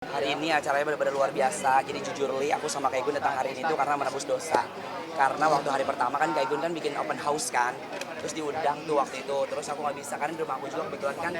Hari ini acaranya benar-benar luar biasa. Jadi jujur Li, aku sama Kak Igun datang hari ini tuh karena menebus dosa. Karena waktu hari pertama kan Kak Igun kan bikin open house kan. Terus diundang tuh waktu itu. Terus aku nggak bisa karena di rumah aku juga kebetulan kan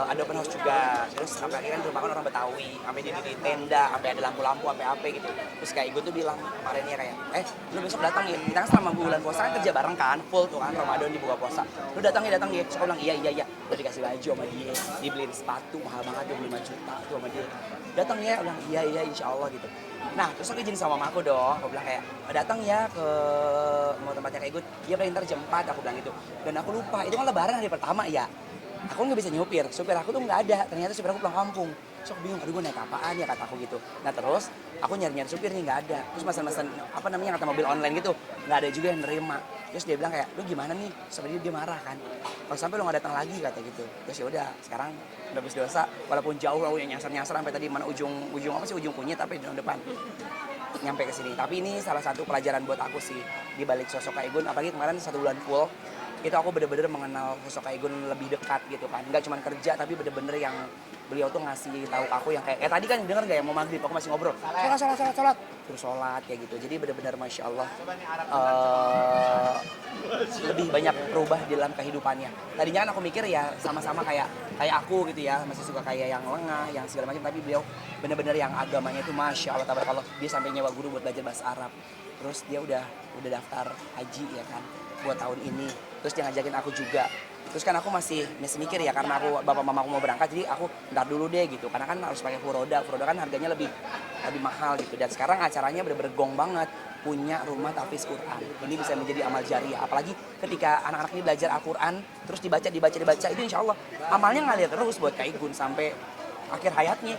ada open house juga. Terus sampai akhirnya di rumah kan orang Betawi, sampai di tenda, sampai ada lampu-lampu, sampai apa gitu. Terus Kak Igun tuh bilang kemarinnya kayak, lu besok datang ya. Kita kan selama bulan puasa kan kerja bareng kan, full tuh kan Ramadan di buka puasa. Lu datang ya. Terus aku bilang iya. Udah dikasih baju sama dia, dibeliin sepatu mahal banget 25 juta tuh sama dia. Datang ya, aku bilang iya insya Allah gitu. Nah terus aku izin sama mamaku dong, aku bilang kayak datang ya ke mau tempatnya kayak gue, dia paling ntar jam 4 aku bilang gitu. Dan aku lupa, itu kan lebaran hari pertama ya. Aku nggak bisa nyupir, supir aku tuh nggak ada, ternyata supir aku pulang kampung. Terus aku bingung, aduh gue naik apaan ya kata aku gitu. Nah terus aku nyari supir nih nggak ada. Terus mesen apa namanya kata mobil online gitu, nggak ada juga yang nerima. Terus dia bilang kayak, lu gimana nih? Sebenarnya dia marah kan. Kalau sampai lu nggak datang lagi kata gitu. Terus ya udah, sekarang udah habis dosa. Walaupun jauh aku yang nyasar sampai tadi mana ujung apa sih ujung kunyit tapi di depan nyampe ke sini. Tapi ini salah satu pelajaran buat aku sih di balik sosok Kak Igun. Apalagi kemarin 1 bulan full itu aku bener-bener mengenal sosok Kak Igun lebih dekat gitu kan. Nggak cuma kerja tapi bener-bener yang beliau tuh ngasih tahu aku yang kayak tadi kan denger gak ya mau maghrib aku masih ngobrol sholat terus sholat kayak gitu. Jadi bener-bener masya Allah lebih banyak berubah di dalam kehidupannya. Tadinya kan aku mikir ya sama-sama kayak aku gitu ya, masih suka kayak yang lengah yang segala macam, tapi beliau bener-bener yang agamanya itu masya Allah tabarakallah. Dia sampai nyewa guru buat belajar bahasa Arab. Terus dia udah daftar haji ya kan buat tahun ini. Terus dia ngajakin aku juga. Terus kan aku masih mikir ya karena aku bapak mamaku mau berangkat, jadi aku ntar dulu deh gitu. Karena kan harus pakai furoda kan harganya lebih mahal gitu. Dan sekarang acaranya bener-bener gong banget, punya rumah tahfiz Quran. Ini bisa menjadi amal jariah. Apalagi ketika anak-anak ini belajar Al-Quran, terus dibaca itu insya Allah amalnya ngalir terus buat Kak Igun sampai akhir hayatnya.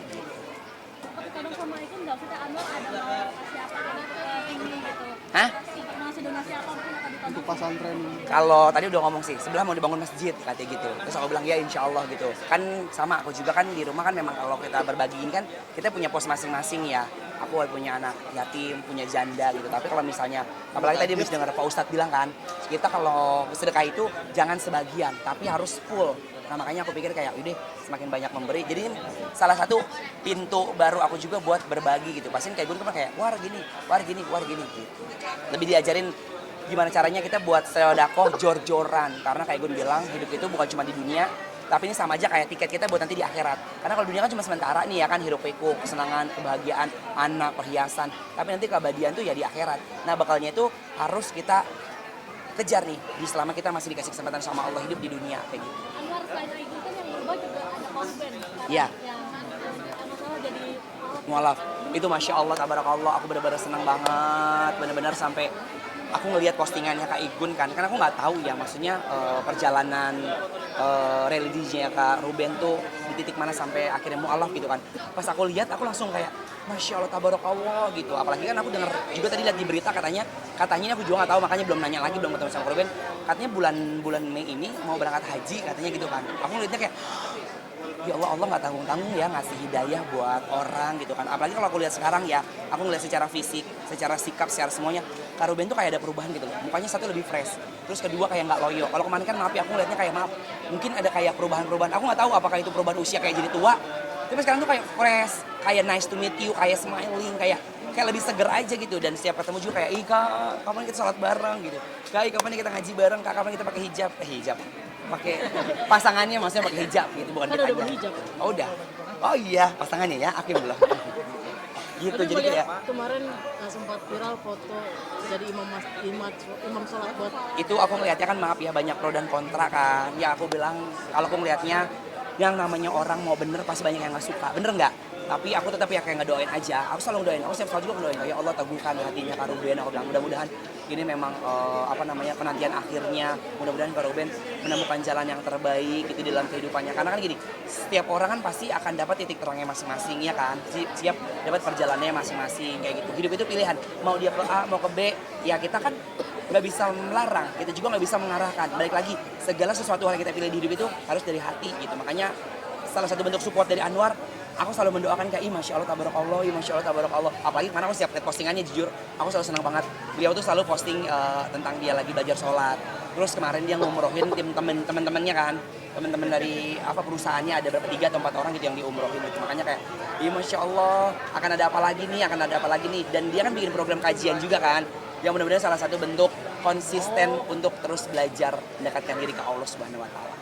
Tapi kadang sama itu nggak kita Anwar ada mau kasih apa ke ini gitu. Hah? Donasi apapun atau di Untuk pesantren. Kalau tadi udah ngomong sih, sebelah mau dibangun masjid katanya gitu. Terus aku bilang ya insya Allah gitu. Kan sama aku juga kan di rumah kan memang kalau kita berbagiin kan kita punya pos masing-masing ya. Aku punya anak yatim, punya janda gitu. Tapi kalau misalnya, apalagi tadi habis dengar Pak Ustadz bilang kan, kita kalau sedekah itu jangan sebagian, tapi harus full. Nah makanya aku pikir kayak udah semakin banyak memberi. Jadi salah satu pintu baru aku juga buat berbagi gitu. Pasin kayak gue kan kayak war gini gitu. Lebih diajarin gimana caranya kita buat sedekah jor-joran. Karena kayak gue bilang hidup itu bukan cuma di dunia, tapi ini sama aja kayak tiket kita buat nanti di akhirat. Karena kalau dunia kan cuma sementara nih ya kan, hiruk pikuk, kesenangan, kebahagiaan, anak, perhiasan. Tapi nanti keabadian tuh ya di akhirat. Nah bakalnya itu harus kita kejar nih selama kita masih dikasih kesempatan sama Allah hidup di dunia kayak gitu. Anwar selain itu kan yang berubah juga ada korban. Iya. Yang masalah jadi Mualaf. Itu masya Allah tabarakallah, aku benar-benar senang banget, benar-benar sampai aku ngelihat postingannya Kak Igun kan, karena aku nggak tahu ya maksudnya perjalanan religinya Kak Ruben tuh di titik mana sampai akhirnya mualaf gitu kan. Pas aku lihat aku langsung kayak masya Allah tabarakallah gitu. Apalagi kan aku dengar juga tadi lihat di berita katanya ini aku juga nggak tahu makanya belum nanya lagi, belum ketemu sama Ruben. Katanya bulan Mei ini mau berangkat haji katanya gitu kan. Aku ngeliatnya kayak ya Allah nggak tanggung-tanggung ya ngasih hidayah buat orang gitu kan. Apalagi kalau aku lihat sekarang ya, aku ngeliat secara fisik, secara sikap, secara semuanya, Kak Ruben tuh kayak ada perubahan gitu loh. Mukanya satu lebih fresh, terus kedua kayak nggak loyo. Kalau kemarin kan maaf ya, aku ngeliatnya kayak mungkin ada kayak perubahan. Aku nggak tahu apakah itu perubahan usia kayak jadi tua, tapi sekarang tuh kayak fresh, kayak nice to meet you, kayak smiling, kayak lebih seger aja gitu. Dan setiap ketemu juga kayak, Kak, kapan kita sholat bareng gitu, Kak, kapan kita ngaji bareng, Kak, kapan kita pakai hijab, pakai pasangannya maksudnya pakai hijab gitu, bukan kan kita udah aja. berhijab. Oh udah, oh iya pasangannya ya, aku belum. Gitu Tapi jadi kayak kemarin sempat viral foto jadi imam sholat buat itu aku ngelihatnya kan maaf ya banyak pro dan kontra kan. Ya aku bilang kalau aku ngelihatnya yang namanya orang mau bener pasti banyak yang nggak suka, bener nggak? Tapi aku tetap ya kayak ngedoain aja. Aku selalu doain. Aku setiap juga ngedoain. Ya Allah teguhkan hatinya Kak Ruben. Aku bilang mudah-mudahan ini memang penantian akhirnya. Mudah-mudahan Kak Ruben menemukan jalan yang terbaik gitu dalam kehidupannya. Karena kan gini, setiap orang kan pasti akan dapat titik terangnya masing-masing ya kan. Siap dapat perjalanannya masing-masing kayak gitu. Hidup itu pilihan. Mau dia ke A, mau ke B, ya kita kan nggak bisa melarang, kita juga nggak bisa mengarahkan. Balik lagi, segala sesuatu yang kita pilih di hidup itu harus dari hati gitu. Makanya salah satu bentuk support dari Anwar, aku selalu mendoakan kayak masya Allah tabarakallah. Apalagi karena aku setiap lihat postingannya jujur, aku selalu senang banget. Beliau tuh selalu posting tentang dia lagi belajar sholat, Terus kemarin dia ngumrohin tim temen-temennya kan, temen-temen dari apa perusahaannya ada berapa 3 atau 4 orang gitu yang diumrohin gitu. Makanya kayak, iya masya Allah akan ada apa lagi nih, dan dia kan bikin program kajian juga kan, yang mudah-mudahan salah satu bentuk konsisten untuk terus belajar mendekatkan diri ke Allah Subhanahu Wa Taala.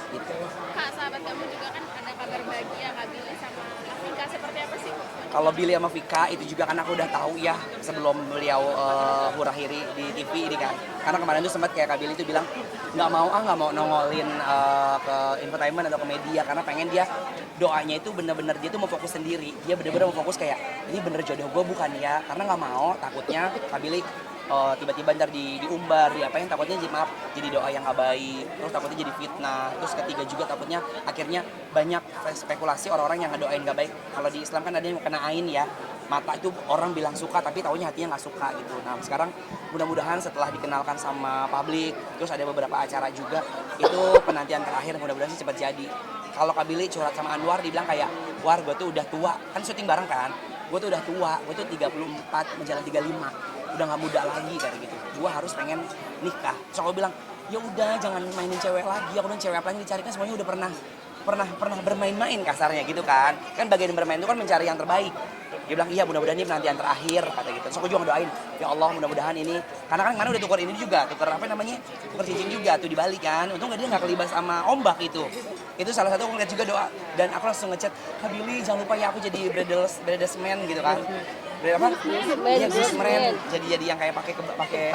Gitu. Kak, sahabat kamu juga kan ada kabar bahagia Kak Billy sama Vika, seperti apa sih? Kalau Billy sama Vika itu juga kan aku udah tahu ya sebelum beliau hura-hiri di TV ini kan. Karena kemarin tuh sempat kayak Kak Billy tuh bilang nggak mau nongolin ke infotainment atau ke media karena pengen dia doanya itu bener-bener dia tuh mau fokus sendiri. Dia bener-bener mau fokus kayak ini bener jodoh gue bukan ya, karena nggak mau takutnya Kak Billy tiba-tiba ntar diumbar, diapain, takutnya jadi doa yang nggak baik, terus takutnya jadi fitnah, terus ketiga juga takutnya akhirnya banyak spekulasi orang-orang yang ngedoain nggak baik. Kalau di Islam kan ada yang kena ain ya, mata itu orang bilang suka tapi taunya hatinya nggak suka gitu. Nah sekarang mudah-mudahan setelah dikenalkan sama publik, terus ada beberapa acara juga, itu penantian terakhir mudah-mudahan sih cepat jadi. Kalau Kak Billy curhat sama Anwar, dibilang kayak, War gue tuh udah tua, kan syuting bareng kan, gue tuh udah tua, gue tuh 34 menjelang 35, udah nggak muda lagi kayak gitu, gue harus pengen nikah. So aku bilang ya udah jangan mainin cewek lagi, aku bilang cewek apa lagi dicari, kan semuanya udah pernah bermain-main kasarnya gitu kan bagian bermain itu kan mencari yang terbaik. Dia bilang iya mudah-mudahan ini penantian terakhir kata gitu. So aku juga ngedoain ya Allah mudah-mudahan ini, karena kan kemarin udah tukar ini juga, tukar apa namanya, tukar cincin juga tuh di Bali kan, untung dia nggak kelibas sama ombak itu salah satu aku ngeliat juga doa, dan aku langsung ngechat Kak Billy jangan lupa ya aku jadi bridesman gitu kan. Apa? Iya groomsmen. Jadi yang kayak pakai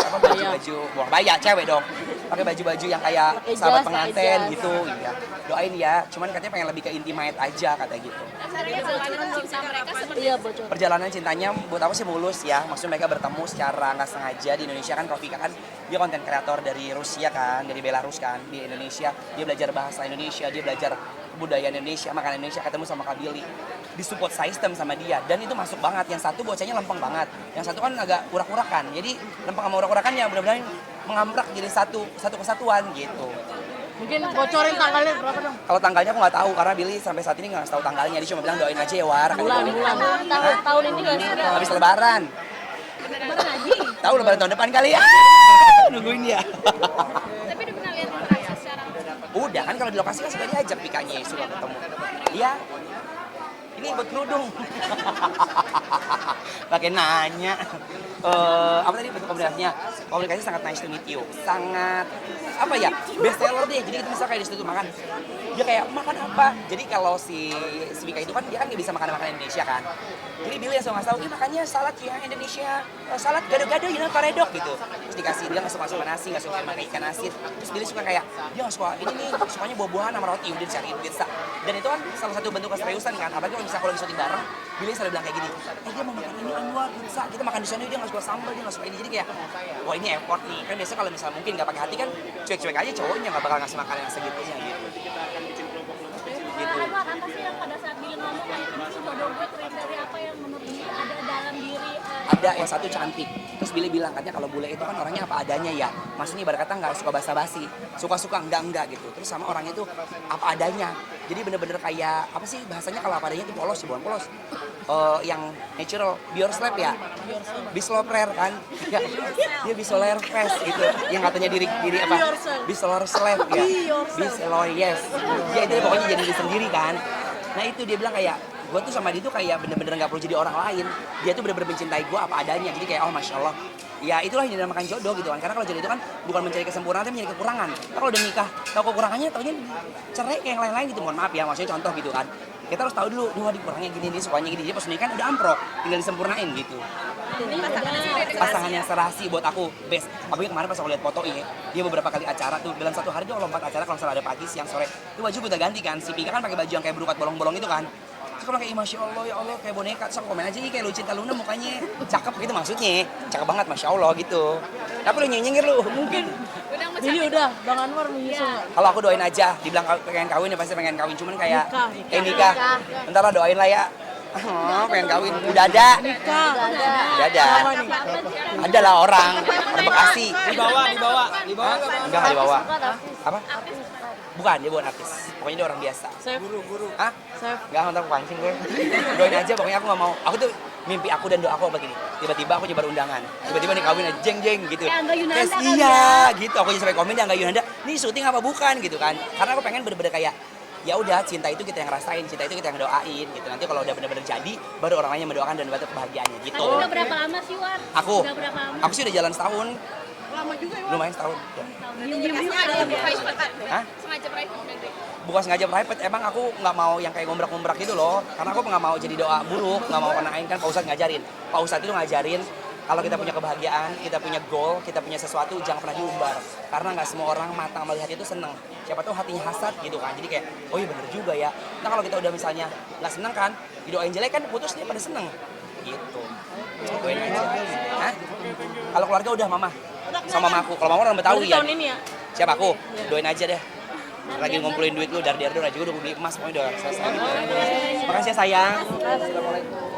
apa baju buang baya cewek dong. Pakai baju-baju yang kayak sahabat pengantin gitu. Iya. Doain ya. Cuman katanya pengen lebih ke intimate aja kata gitu. Perjalanan cinta mereka seperti Perjalanan cintanya buat aku sih mulus ya. Maksudnya mereka bertemu secara nggak sengaja di Indonesia kan. Vika kan dia konten kreator dari Rusia kan, dari Belarus kan di Indonesia. Dia belajar bahasa Indonesia, dia belajar kebudayaan Indonesia, makanan Indonesia, ketemu sama Kak Billy, disupport system sama dia, dan itu masuk banget. Yang satu bocahnya lempeng banget, yang satu kan agak urak-urakan, jadi lempeng sama urak-urakan ya mudah-mudahan mengamprak jadi satu kesatuan gitu. Mungkin bocorin tanggalnya berapa dong? Kalau tanggalnya aku nggak tahu karena Billy sampai saat ini nggak tahu tanggalnya, dia cuma bilang doain aja ya War. Bulan. tahun ini nggak sih? Habis Lebaran. Tahu Lebaran tahun depan kali ya? Nungguin dia. Tapi udah pernah lihat interaksi secara Udah kan kalau di lokasi kan suka diajak Pikanya suka ketemu. Iya. Ini buat kerudung. Pakai nanya. Apa tadi bentuk komunikasinya? Komunikasi sangat nice to meet you. Sangat apa ya? Best seller deh. Jadi kita bisa kayak di situ makan. Dia kayak makan apa? Jadi kalau si Vika itu kan dia kan nggak bisa makan makanan Indonesia kan. Jadi Billy langsung ngasih tahu, ini makannya salad yang Indonesia, salad gado-gado ya paredok gitu. Terus dikasih, dia nggak suka nasi, nggak suka makan ikan asin. Terus Billy suka kayak dia nggak suka ini nih, sukanya buah-buahan sama roti, udah dicariin pizza. Dan itu kan salah satu bentuk keseriusan kan. Apalagi kalau misalnya kalau lagi syuting bareng, Billy selalu bilang kayak gini, dia mau makan ini Anwar pizza, kita makan di sana, dia nggak suka sambal, dia nggak suka ini. Jadi kayak wah ini effort nih. Kan biasanya kalau misalnya mungkin nggak pakai hati kan cuek-cuek aja cowoknya nggak bakal ngasih makan yang segitunya gitu. Anwar, apa sih yang pada saat Billy ngomong kayak itu jodoh gue kriteria apa yang menurut Billy ada dalam diri Ada yang satu cantik, terus Billy bilang katanya kalau bule itu kan orangnya apa adanya ya, maksudnya ibarat kata nggak suka basa-basi, suka-suka enggak gitu. Terus sama orangnya itu apa adanya, jadi bener-bener kayak apa sih bahasanya kalau apa adanya itu polos sih, bukan polos, yang natural, bior slap ya, bisloper kan, ya, dia bisoler fresh gitu, yang katanya diri apa, bisoler slap ya, bisoler yes, ya itu pokoknya jadi diri sendiri kan. Nah itu dia bilang kayak gue tuh sama dia tuh kayak bener-bener gak perlu jadi orang lain, dia tuh bener-bener mencintai gue apa adanya. Jadi kayak oh masya Allah, ya itulah yang dinamakan jodoh gitu kan. Karena kalau jodoh itu kan bukan mencari kesempurnaan tapi mencari kekurangan. Nah, kalau udah nikah tahu kekurangannya, taunya cerai kayak yang lain-lain gitu. Mohon maaf ya, maksudnya contoh gitu kan, kita harus tahu dulu dia dikurangnya gini, dia sukanya gini, dia pas nikah udah amprok, tinggal disempurnain gitu. Pasangan yang serasi buat aku best. Apalagi kemarin pas aku lihat foto ini, dia beberapa kali acara tuh dalam satu hari dia lompat acara, kalau misalnya ada pagi, siang, sore, itu baju gue udah ganti kan. Si Pika kan pakai baju yang kayak berukat bolong-bolong itu kan. Terus kalau kayak masya Allah ya Allah kayak boneka, terus aku komen aja kayak Lucinta Luna mukanya cakep gitu, maksudnya cakep banget masya Allah gitu. Tapi lu nyengir lu mungkin. Ini udah Bang Anwar menyusul nggak? Kalau aku doain aja, dibilang pengen kawin ya pasti pengen kawin, cuman kayak Nikah. Bentar lah doain lah ya. Oh, pengen kawin, udah ada. Nikah. Udah ada. Apa nih? Ada lah orang, di Bekasi. Dibawa Enggak dibawa. Apa? Bukan, dia bukan artis. Pokoknya dia orang biasa. Chef. Hah? Chef. Enggak, ntar aku pancing gue. Doain aja, pokoknya aku gak mau. Aku tuh mimpi aku dan doa aku apa gini, tiba-tiba aku nyebar undangan, tiba-tiba nih kawin jeng gitu. Kayak Angga Yunanda Terus kan iya ya? gitu, aku sampai komen dia Angga Yunanda, nih syuting apa bukan gitu kan, karena aku pengen bener-bener kayak ya udah cinta itu kita yang rasain, cinta itu kita yang doain gitu. Nanti kalau udah bener-bener jadi, baru orang lain yang mendoakan dan dapat kebahagiaannya gitu. Udah berapa lama sih, War? Aku, Udah berapa lama? aku sih udah jalan setahun. Lama juga ya. Lumayan setahun. Ya. Diem-diem Hah? Sengaja private berarti. Bukan sengaja private, emang aku nggak mau yang kayak ngombrak-ngombrak gitu loh. Karena aku nggak mau jadi doa buruk, nggak mau kena aing kan Pak Ustadz ngajarin. Pak Ustadz itu ngajarin kalau kita punya kebahagiaan, kita punya goal, kita punya sesuatu, jangan pernah diumbar. Karena nggak semua orang mata melihat itu seneng. Siapa tahu hatinya hasad gitu kan. Jadi kayak, oh iya bener juga ya. Nah kalau kita udah misalnya nggak seneng kan, didoain jelek kan putus dia pada seneng. Gitu. Doain aja. Hah? Kalau keluarga udah mama. Sama mama aku. Kalau mama orang Betawi ya. Tahun ini ya. Siapa aku? Doain aja deh. Lagi ngumpulin duit lu dari Dardo juga udah beli emas pokoknya udah selesai. Makasih ya sayang. Assalamualaikum.